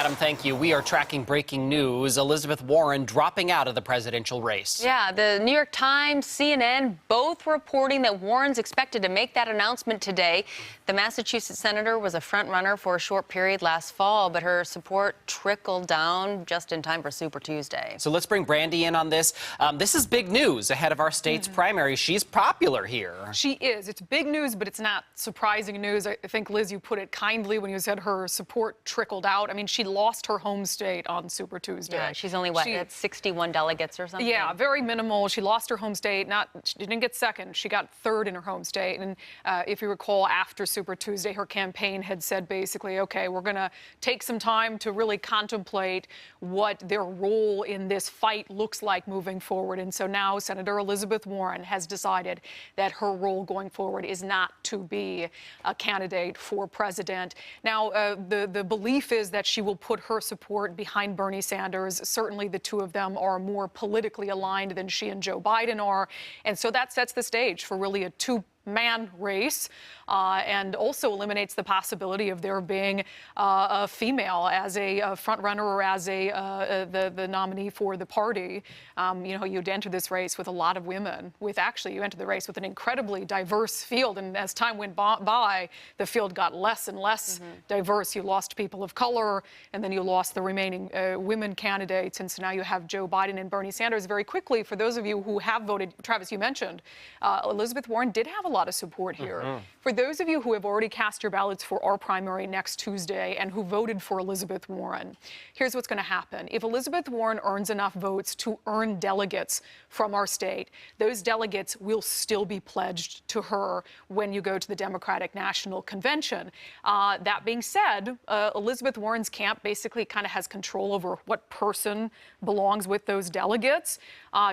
Adam, thank you. We are tracking breaking news. Elizabeth Warren dropping out of the presidential race. Yeah, the New York Times, CNN, both reporting that Warren's expected to make that announcement today. The Massachusetts senator was a front runner for a short period last fall, but her support trickled down just in time for Super Tuesday. So let's bring Brandy in on this. This is big news ahead of our state's primary. She's popular here. She is. It's big news, but it's not surprising news. I think, Liz, you put it kindly when you said her support trickled out. I mean, she lost her home state on Super Tuesday. Yeah, she's only, at 61 delegates or something? Yeah, very minimal. She lost her home state. She didn't get second. She got third in her home state. And if you recall, after Super Tuesday, her campaign had said basically, okay, we're going to take some time to really contemplate what their role in this fight looks like moving forward. And so now Senator Elizabeth Warren has decided that her role going forward is not to be a candidate for president. Now, the belief is that she will put her support behind Bernie Sanders. Certainly the two of them are more politically aligned than she and Joe Biden are. And so that sets the stage for really a two-man race, and also eliminates the possibility of there being a female as a front runner or as the nominee for the party. You know, you'd enter this race with a lot of women. You enter the race with an incredibly diverse field, and as time went by, the field got less and less diverse. You lost people of color, and then you lost the remaining women candidates, and so now you have Joe Biden and Bernie Sanders. Very quickly, for those of you who have voted, Travis, you mentioned, Elizabeth Warren did have a lot of support here. For those of you who have already cast your ballots for our primary next Tuesday and who voted for Elizabeth Warren, here's what's going to happen. If Elizabeth Warren earns enough votes to earn delegates from our state, those delegates will still be pledged to her when you go to the Democratic National Convention. That being said, Elizabeth Warren's camp basically kind of has control over what person belongs with those delegates.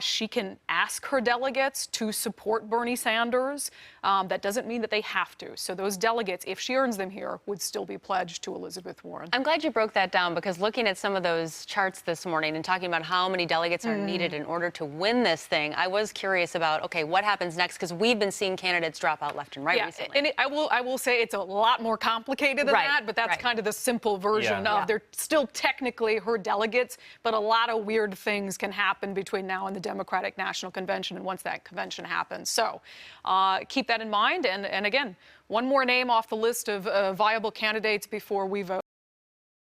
She can ask her delegates to support Bernie Sanders. That doesn't mean that they have to. So those delegates, if she earns them here, would still be pledged to Elizabeth Warren. I'm glad you broke that down, because looking at some of those charts this morning and talking about how many delegates are needed in order to win this thing, I was curious about, okay, what happens next? Because we've been seeing candidates drop out left and right recently. And I will say it's a lot more complicated than that, but that's kind of the simple version of they're still technically her delegates, but a lot of weird things can happen between now and the Democratic National Convention, and once that convention happens. So keep that in mind. And again, one more name off the list of viable candidates before we vote.